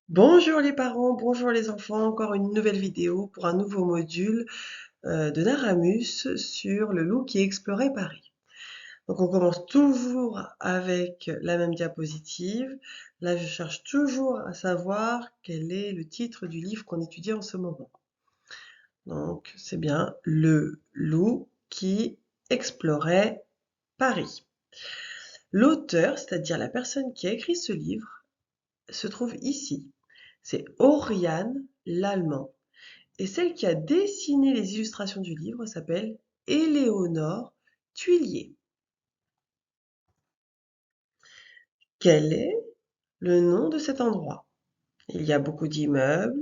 Bonjour les parents, bonjour les enfants, encore une nouvelle vidéo pour un nouveau module de Naramus sur le loup qui explorait Paris. Donc on commence toujours avec la même diapositive. Là je cherche toujours à savoir quel est le titre du livre qu'on étudie en ce moment. Donc c'est bien le loup qui explorait Paris. L'auteur, c'est-à-dire la personne qui a écrit ce livre, se trouve ici. C'est Oriane Lallemand. Et celle qui a dessiné les illustrations du livre s'appelle Éléonore Tuillier. Quel est le nom de cet endroit? Il y a beaucoup d'immeubles,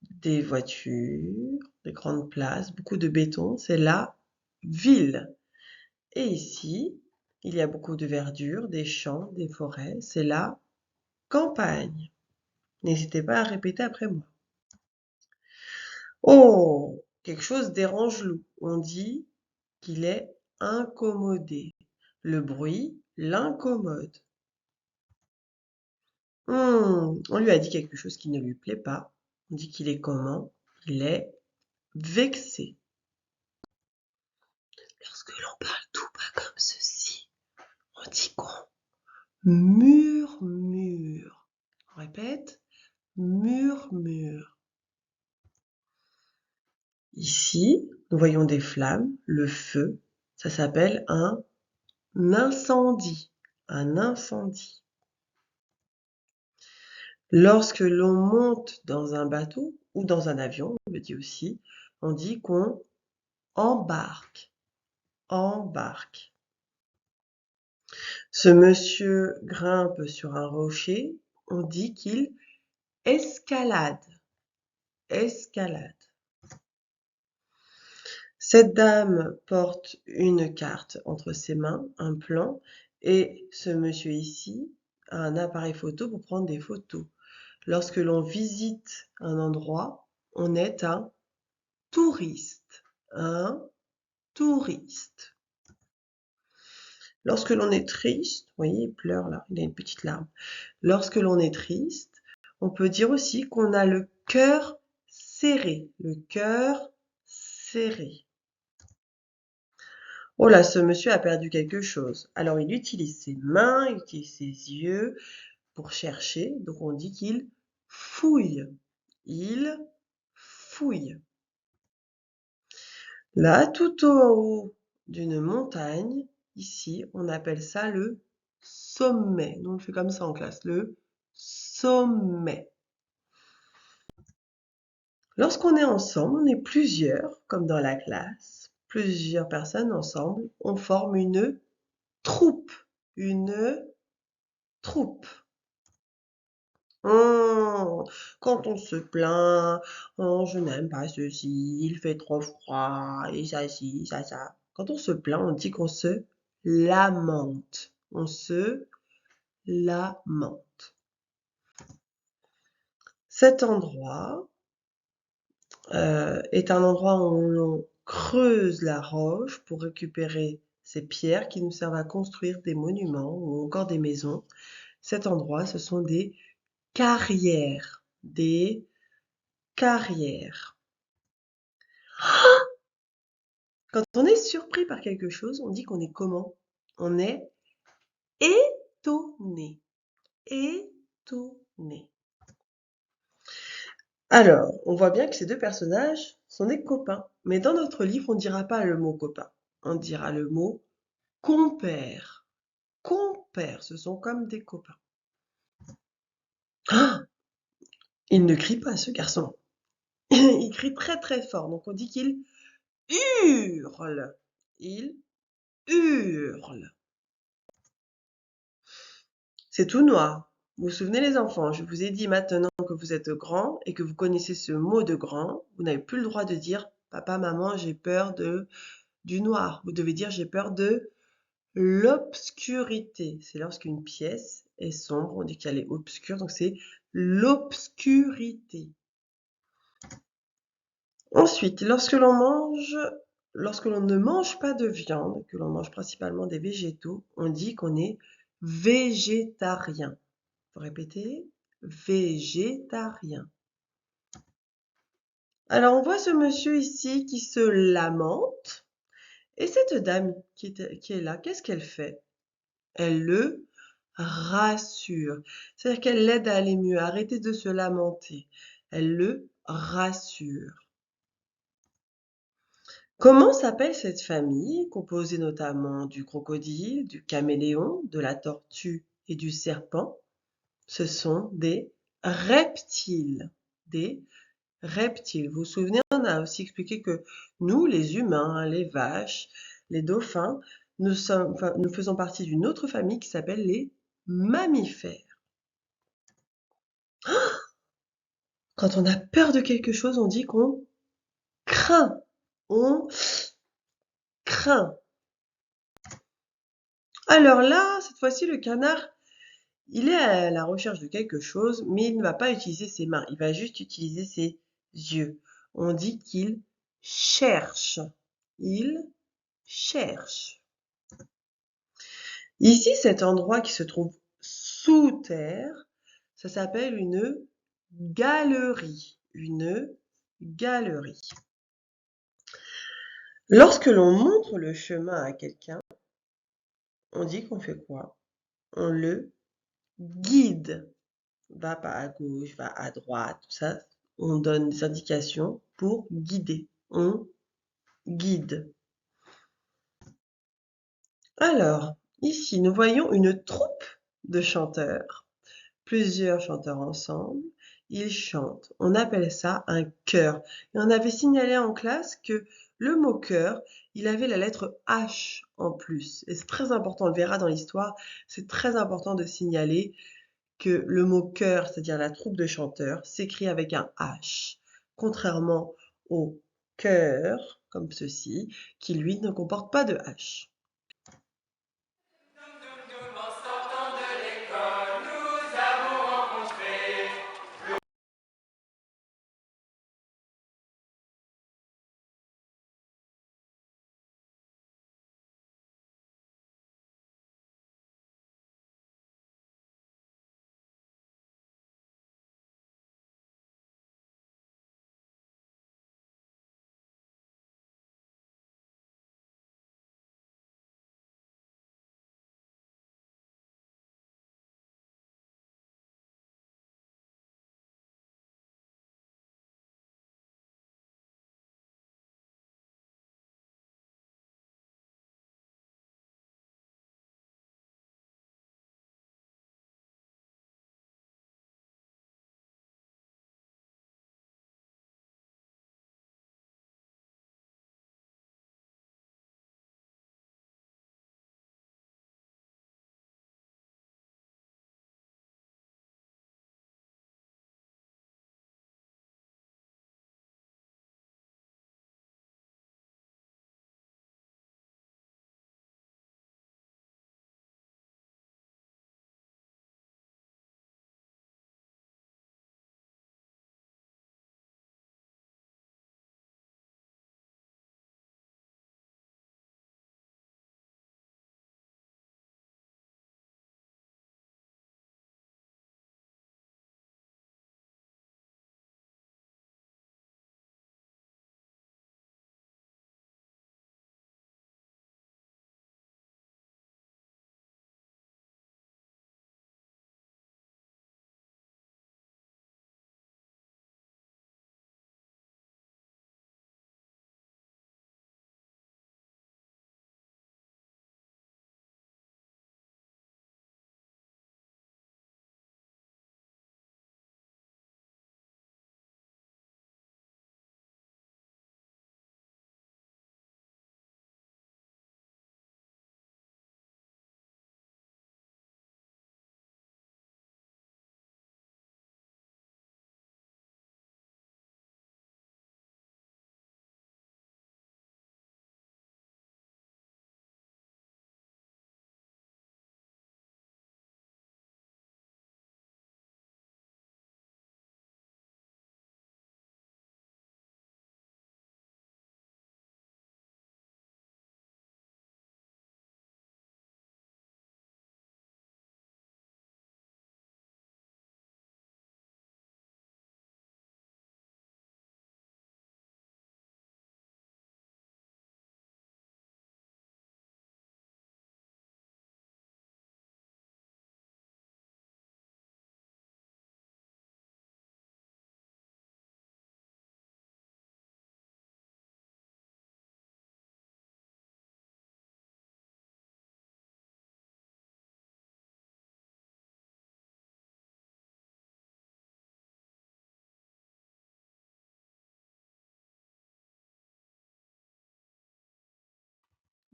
des voitures, des grandes places, beaucoup de béton. C'est la ville. Et ici, il y a beaucoup de verdure, des champs, des forêts. C'est la campagne. N'hésitez pas à répéter après moi. Oh, quelque chose dérange Lou. On dit qu'il est incommodé. Le bruit l'incommode. On lui a dit quelque chose qui ne lui plaît pas. On dit qu'il est comment? Il est vexé. Lorsque l'on parle tout bas comme ceci, on dit qu'on murmure. On répète, murmure. Ici, nous voyons des flammes, le feu. Ça s'appelle un incendie. Un incendie. Lorsque l'on monte dans un bateau ou dans un avion, on le dit aussi, on dit qu'on embarque. Embarque. Ce monsieur grimpe sur un rocher, on dit qu'il escalade. Escalade. Cette dame porte une carte entre ses mains, un plan, et ce monsieur ici a un appareil photo pour prendre des photos. Lorsque l'on visite un endroit, on est un touriste. Un touriste. Lorsque l'on est triste, vous voyez, il pleure là, il a une petite larme. Lorsque l'on est triste, on peut dire aussi qu'on a le cœur serré. Le cœur serré. Oh là, ce monsieur a perdu quelque chose. Alors il utilise ses mains, il utilise ses yeux pour chercher. Donc on dit qu'il fouille. Il fouille. Là, tout en haut d'une montagne, ici, on appelle ça le sommet. Nous, on le fait comme ça en classe, le sommet. Lorsqu'on est ensemble, on est plusieurs, comme dans la classe, plusieurs personnes ensemble, on forme une troupe. Une troupe. Quand on se plaint, oh, je n'aime pas ceci, il fait trop froid, et ça, ci, ça. Quand on se plaint, on dit qu'on se lamente. On se lamente. Cet endroit est un endroit où l'on creuse la roche pour récupérer ces pierres qui nous servent à construire des monuments ou encore des maisons. Cet endroit, ce sont des carrières. Des carrières. Quand on est surpris par quelque chose, on dit qu'on est comment? On est étonné. Étonné. Alors, on voit bien que ces deux personnages sont des copains. Mais dans notre livre, on ne dira pas le mot copain. On dira le mot compère. Compère, ce sont comme des copains. Ah, il ne crie pas, ce garçon. Il crie très très fort. Donc on dit qu'il hurle. Il hurle. C'est tout noir. Vous vous souvenez les enfants, je vous ai dit maintenant que vous êtes grands et que vous connaissez ce mot de grand, vous n'avez plus le droit de dire papa, maman, j'ai peur du noir. Vous devez dire j'ai peur de l'obscurité. C'est lorsqu'une pièce est sombre, on dit qu'elle est obscure, donc c'est l'obscurité. Ensuite, lorsque l'on ne mange pas de viande, que l'on mange principalement des végétaux, on dit qu'on est végétarien. Vous répétez? végétarien. Alors, on voit ce monsieur ici qui se lamente. Et cette dame qui est là, qu'est-ce qu'elle fait? Elle le rassure. C'est-à-dire qu'elle l'aide à aller mieux, à arrêter de se lamenter. Elle le rassure. Comment s'appelle cette famille, composée notamment du crocodile, du caméléon, de la tortue et du serpent? Ce sont des reptiles. Des reptiles. Vous vous souvenez, on a aussi expliqué que nous, les humains, hein, les vaches, les dauphins, nous faisons partie d'une autre famille qui s'appelle les mammifères. Quand on a peur de quelque chose, on dit qu'on craint. On craint. Alors là, cette fois-ci, le canard, il est à la recherche de quelque chose, mais il ne va pas utiliser ses mains, il va juste utiliser ses yeux. On dit qu'il cherche. Il cherche. Ici, cet endroit qui se trouve sous terre, ça s'appelle une galerie. Une galerie. Lorsque l'on montre le chemin à quelqu'un, on dit qu'on fait quoi? On le guide. Va pas à gauche, va à droite, tout ça. On donne des indications pour guider. On guide. Alors, ici, nous voyons une troupe de chanteurs. Plusieurs chanteurs ensemble. Ils chantent. On appelle ça un chœur. Et on avait signalé en classe que le mot chœur, il avait la lettre H en plus. Et c'est très important, on le verra dans l'histoire, c'est très important de signaler que le mot chœur, c'est-à-dire la troupe de chanteurs, s'écrit avec un H, contrairement au chœur, comme ceci, qui lui ne comporte pas de H.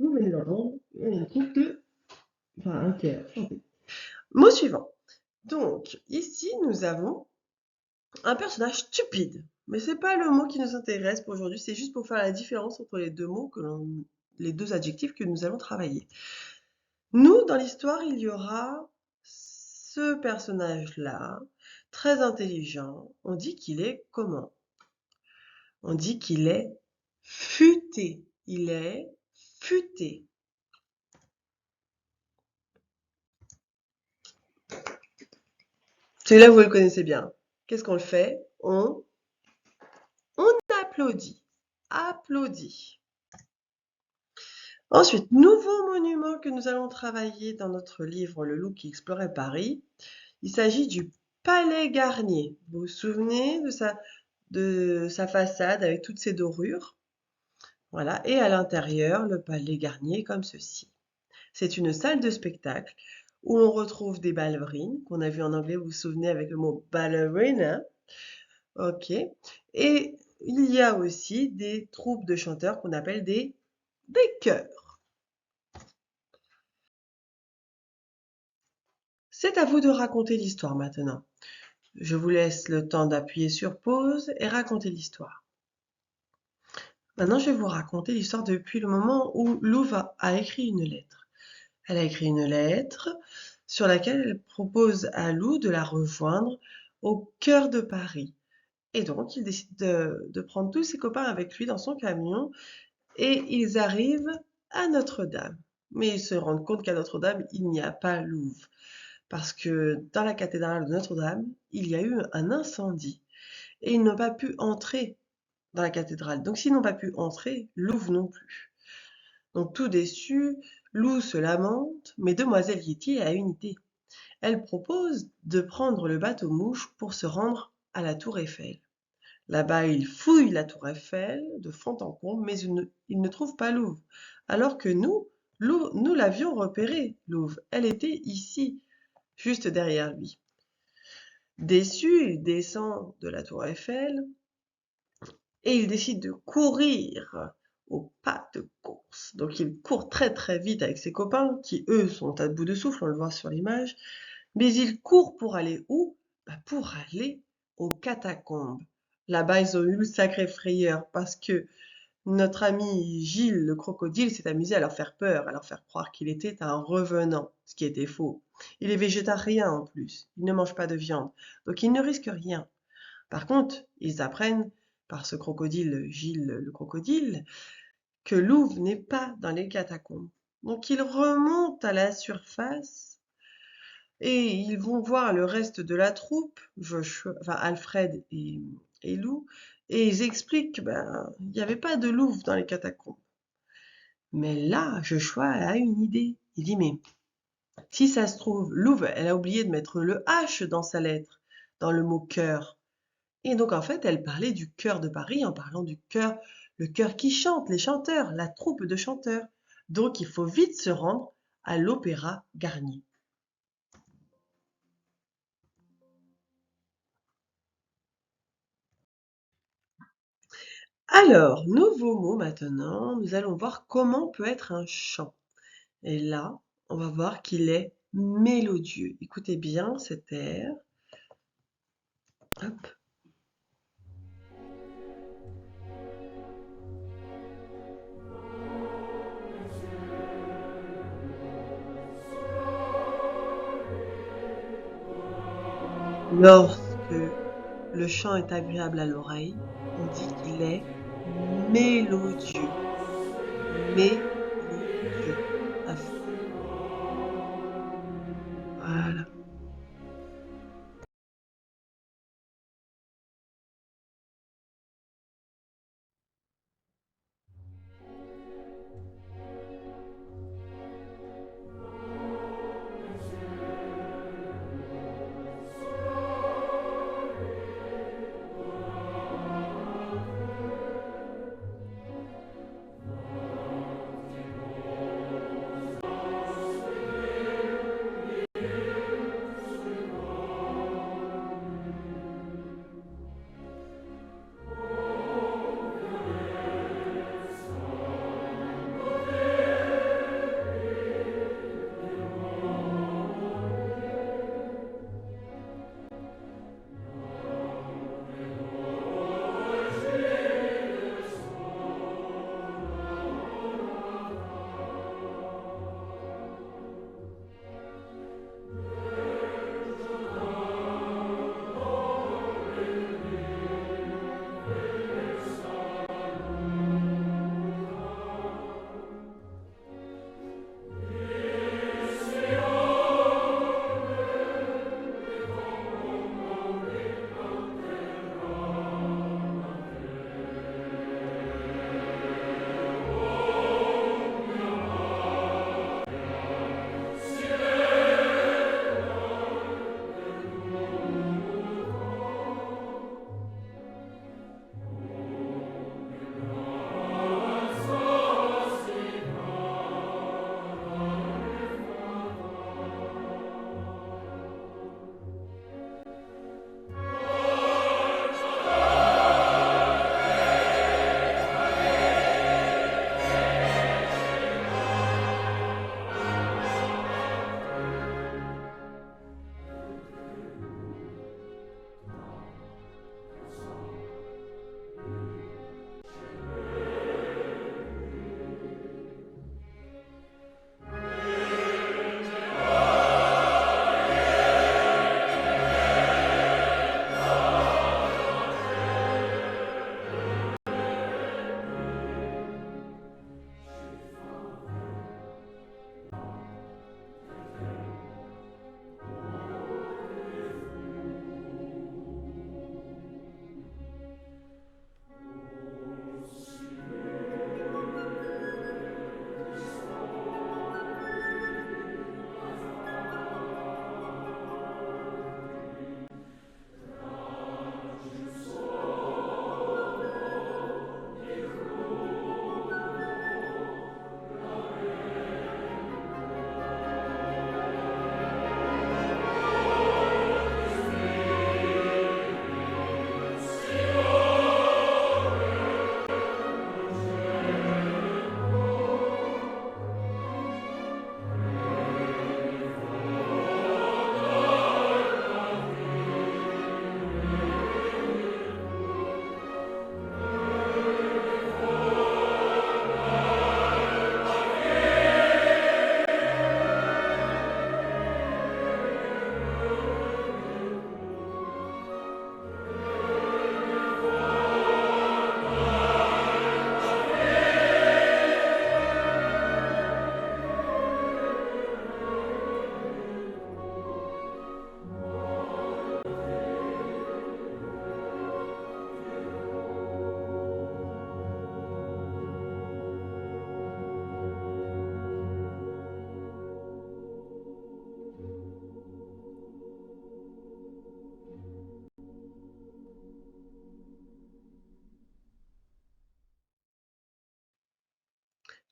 vous venez d'entendre une troupe de, enfin un chœur chanté. Mot suivant. Donc, ici, nous avons un personnage stupide. Mais c'est pas le mot qui nous intéresse pour aujourd'hui, c'est juste pour faire la différence entre les deux mots les deux adjectifs que nous allons travailler. Nous, dans l'histoire, il y aura ce personnage-là, très intelligent. On dit qu'il est comment? On dit qu'il est futé. Il est futé. Celui-là, vous le connaissez bien. Qu'est-ce qu'on le fait? On applaudit. Applaudit. Ensuite, nouveau monument que nous allons travailler dans notre livre Le loup qui explorait Paris. Il s'agit du Palais Garnier. Vous vous souvenez de sa façade avec toutes ses dorures? Voilà. Et à l'intérieur, le Palais Garnier comme ceci. C'est une salle de spectacle où l'on retrouve des ballerines, qu'on a vu en anglais, vous vous souvenez, avec le mot ballerina. Ok. Et il y a aussi des troupes de chanteurs qu'on appelle des chœurs. C'est à vous de raconter l'histoire maintenant. Je vous laisse le temps d'appuyer sur pause et raconter l'histoire. Maintenant, je vais vous raconter l'histoire depuis le moment où Louve a écrit une lettre. Elle a écrit une lettre sur laquelle elle propose à Lou de la rejoindre au cœur de Paris. Et donc, il décide de prendre tous ses copains avec lui dans son camion et ils arrivent à Notre-Dame. Mais ils se rendent compte qu'à Notre-Dame, il n'y a pas Louvre. Parce que dans la cathédrale de Notre-Dame, il y a eu un incendie et ils n'ont pas pu entrer dans la cathédrale. Donc s'ils n'ont pas pu entrer, Louvre non plus. Donc tout déçu, Lou se lamente, mais Demoiselle Yéti a une idée. Elle propose de prendre le bateau-mouche pour se rendre à la Tour Eiffel. Là-bas, il fouille la Tour Eiffel de fond en comble, mais il ne trouve pas Louvre. Alors que nous l'avions repérée, Louvre. Elle était ici, juste derrière lui. Déçu, il descend de la Tour Eiffel et il décide de courir au pas de course. Donc il court très très vite avec ses copains qui eux sont à bout de souffle, on le voit sur l'image. Mais il court pour aller où? Pour aller aux catacombes. Là-bas, ils ont eu le sacré frayeur parce que notre ami Gilles, le crocodile, s'est amusé à leur faire peur, à leur faire croire qu'il était un revenant, ce qui était faux. Il est végétarien en plus, il ne mange pas de viande, donc il ne risque rien. Par contre, ils apprennent par ce crocodile, Gilles le crocodile, que Louvre n'est pas dans les catacombes. Donc ils remontent à la surface et ils vont voir le reste de la troupe, Alfred et Lou, et ils expliquent qu'il n'y avait pas de Louvre dans les catacombes. Mais là, Joshua a une idée. Il dit, mais si ça se trouve, Louvre, elle a oublié de mettre le H dans sa lettre, dans le mot cœur. Et donc, en fait, elle parlait du cœur de Paris en parlant du cœur, le cœur qui chante, les chanteurs, la troupe de chanteurs. Donc, il faut vite se rendre à l'Opéra Garnier. Alors, nouveau mot maintenant, nous allons voir comment peut être un chant. Et là, on va voir qu'il est mélodieux. Écoutez bien cet air. Hop. Lorsque le chant est agréable à l'oreille, on dit qu'il est mélodieux. Mélodieux. À fond. Voilà.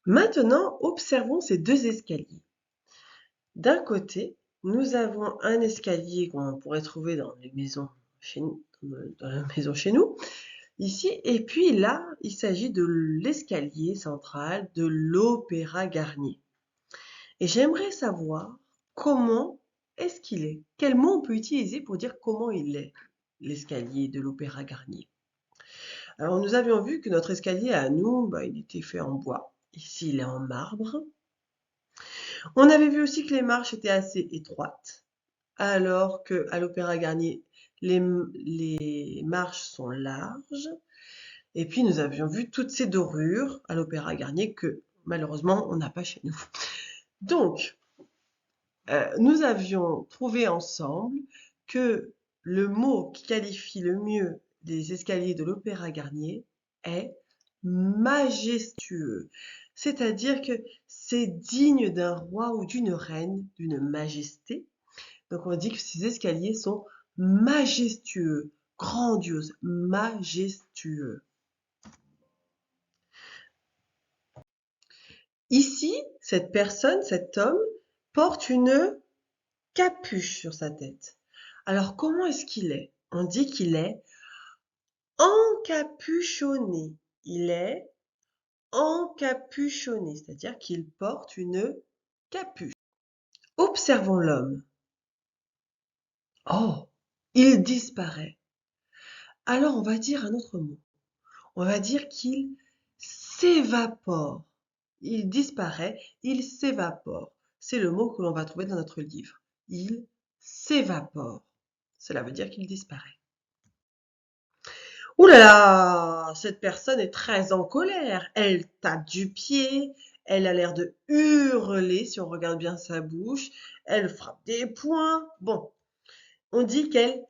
Maintenant, observons ces deux escaliers. D'un côté, nous avons un escalier qu'on pourrait trouver dans les maisons chez nous, dans la maison chez nous, ici, et puis là, il s'agit de l'escalier central de l'Opéra Garnier. Et j'aimerais savoir comment est-ce qu'il est. Quel mot on peut utiliser pour dire comment il est, l'escalier de l'Opéra Garnier. Alors, nous avions vu que notre escalier à nous, il était fait en bois. Ici, il est en marbre. On avait vu aussi que les marches étaient assez étroites, alors qu'à l'Opéra Garnier, les marches sont larges. Et puis, nous avions vu toutes ces dorures à l'Opéra Garnier que malheureusement, on n'a pas chez nous. Donc, nous avions trouvé ensemble que le mot qui qualifie le mieux les escaliers de l'Opéra Garnier est majestueux. C'est-à-dire que c'est digne d'un roi ou d'une reine, d'une majesté. Donc on dit que ces escaliers sont majestueux, grandioses, majestueux. Ici, cette personne, cet homme, porte une capuche sur sa tête. Alors comment est-ce qu'il est? On dit qu'il est encapuchonné. Il est encapuchonné, c'est-à-dire qu'il porte une capuche. Observons l'homme. Oh, il disparaît. Alors on va dire un autre mot. On va dire qu'il s'évapore. Il disparaît, il s'évapore. C'est le mot que l'on va trouver dans notre livre. Il s'évapore. Cela veut dire qu'il disparaît. Ouh là là, cette personne est très en colère. Elle tape du pied, elle a l'air de hurler si on regarde bien sa bouche, elle frappe des poings. Bon, on dit qu'elle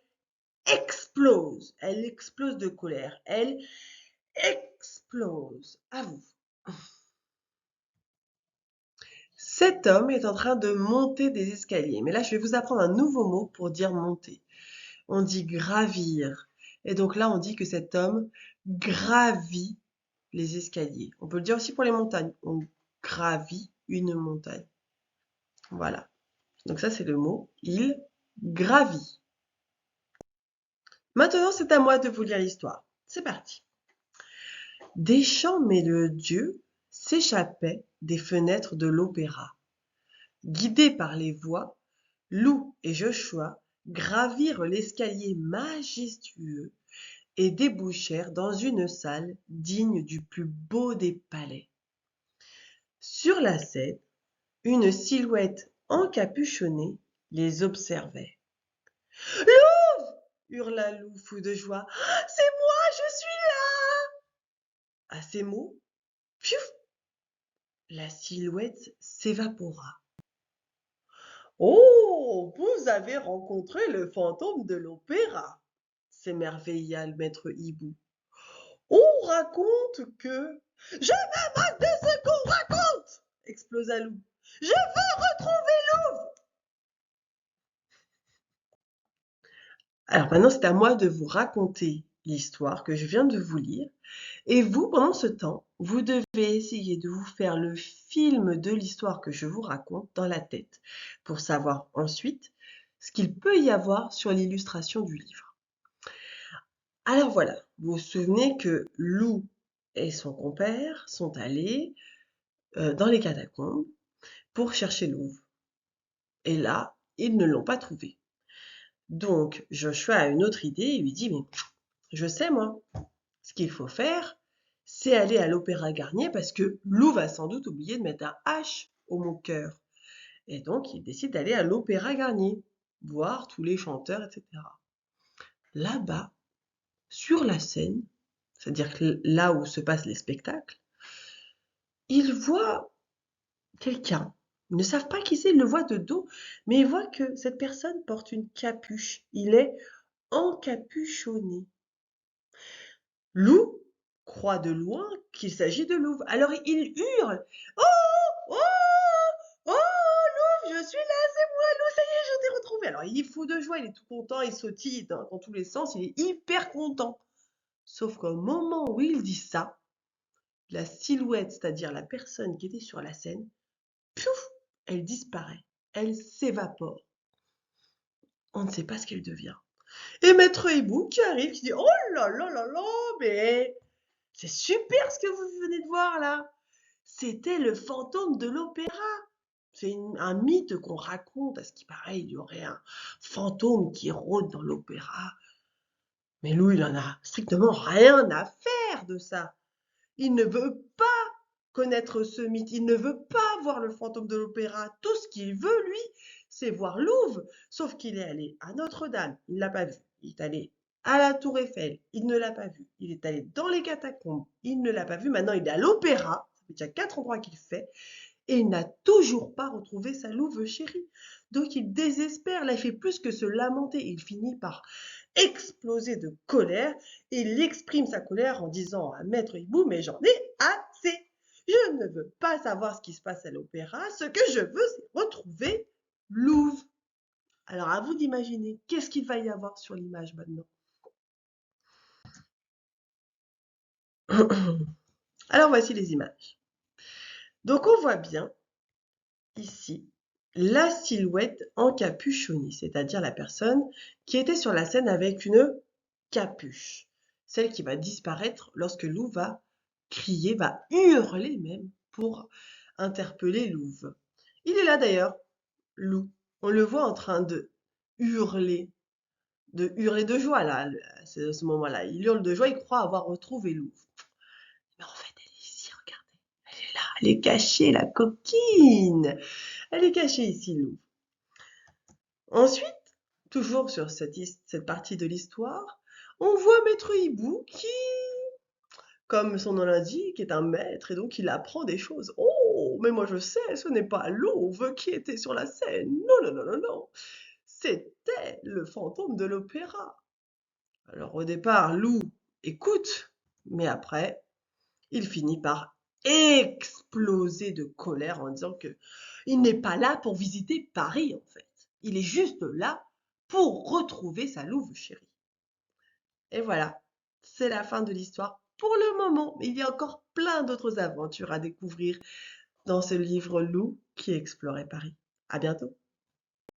explose. Elle explose de colère. Elle explose. À vous. Cet homme est en train de monter des escaliers. Mais là, je vais vous apprendre un nouveau mot pour dire monter. On dit gravir. Et donc là, on dit que cet homme gravit les escaliers. On peut le dire aussi pour les montagnes. On gravit une montagne. Voilà. Donc ça, c'est le mot. Il gravit. Maintenant, c'est à moi de vous lire l'histoire. C'est parti. Des chants mélodieux s'échappaient des fenêtres de l'opéra. Guidés par les voix, Lou et Joshua gravirent l'escalier majestueux et débouchèrent dans une salle digne du plus beau des palais. Sur la scène, une silhouette encapuchonnée les observait. Louve! Hurla Lou fou de joie. Ah, c'est moi, je suis là! À ces mots, piouf, la silhouette s'évapora. Oh, vous avez rencontré le fantôme de l'opéra, s'émerveilla le maître hibou. On raconte que... Je me moque de ce qu'on raconte! Explosa Lou. Je veux retrouver Lou! Alors maintenant, c'est à moi de vous raconter l'histoire que je viens de vous lire. Et vous, pendant ce temps, vous devez essayer de vous faire le film de l'histoire que je vous raconte dans la tête pour savoir ensuite ce qu'il peut y avoir sur l'illustration du livre. Alors voilà, vous vous souvenez que Lou et son compère sont allés dans les catacombes pour chercher Louvre. Et là, ils ne l'ont pas trouvé. Donc Joshua a une autre idée, il lui dit, mais je sais moi, ce qu'il faut faire, c'est aller à l'Opéra Garnier parce que Lou va sans doute oublier de mettre un H au mot cœur. Et donc il décide d'aller à l'Opéra Garnier, voir tous les chanteurs, etc. Là-bas, sur la scène, c'est-à-dire là où se passent les spectacles, il voit quelqu'un. Ils ne savent pas qui c'est, ils le voient de dos, mais ils voient que cette personne porte une capuche. Il est encapuchonné. Lou croit de loin qu'il s'agit de Louvre. Alors il hurle. Oh, oh, oh, Louvre, je suis là, c'est moi, Lou, ça y est, je t'ai retrouvé. Alors il est fou de joie, il est tout content, il sautille dans tous les sens, il est hyper content. Sauf qu'au moment où il dit ça, la silhouette, c'est-à-dire la personne qui était sur la scène, piouf, elle disparaît, elle s'évapore. On ne sait pas ce qu'elle devient. Et Maître Hibou qui arrive, qui dit: Oh là là là là, mais c'est super ce que vous venez de voir là. C'était le fantôme de l'opéra. C'est un mythe qu'on raconte. À ce qui paraît, il y aurait un fantôme qui rôde dans l'opéra. Mais Lou, il en a strictement rien à faire de ça. Il ne veut pas connaître ce mythe. Il ne veut pas voir le fantôme de l'opéra. Tout ce qu'il veut, lui, c'est voir Louvre. Sauf qu'il est allé à Notre-Dame, il ne l'a pas vu. Il est allé à la Tour Eiffel, il ne l'a pas vu. Il est allé dans les catacombes, il ne l'a pas vu. Maintenant, il est à l'opéra. Ça fait déjà 4 endroits qu'il fait. Et il n'a toujours pas retrouvé sa louve chérie. Donc il désespère. Là, il fait plus que se lamenter. Il finit par exploser de colère et il exprime sa colère en disant à Maître Hibou: Mais j'en ai assez. Je ne veux pas savoir ce qui se passe à l'opéra. Ce que je veux, c'est retrouver Louvre. Alors à vous d'imaginer, qu'est-ce qu'il va y avoir sur l'image maintenant? Alors voici les images. Donc on voit bien ici la silhouette encapuchonnée, c'est-à-dire la personne qui était sur la scène avec une capuche, celle qui va disparaître lorsque Lou va crier, va hurler même pour interpeller Louve. Il est là d'ailleurs, Lou. On le voit en train de hurler de joie là, à ce moment-là. Il hurle de joie, il croit avoir retrouvé Louve. Mais en fait, elle est ici, regardez. Elle est là, elle est cachée, la coquine. Elle est cachée ici, Lou. Ensuite, toujours sur cette partie de l'histoire, on voit Maître Hibou qui, comme son nom l'indique, est un maître et donc il apprend des choses. Oh, mais moi je sais, ce n'est pas Louve qui était sur la scène. Non, non, non, non, non. C'était le fantôme de l'opéra. Alors au départ, Lou écoute, mais après, il finit par exploser de colère en disant que il n'est pas là pour visiter Paris en fait. Il est juste là pour retrouver sa louve chérie. Et voilà, c'est la fin de l'histoire pour le moment. Mais il y a encore plein d'autres aventures à découvrir dans ce livre Lou qui explorait Paris. À bientôt.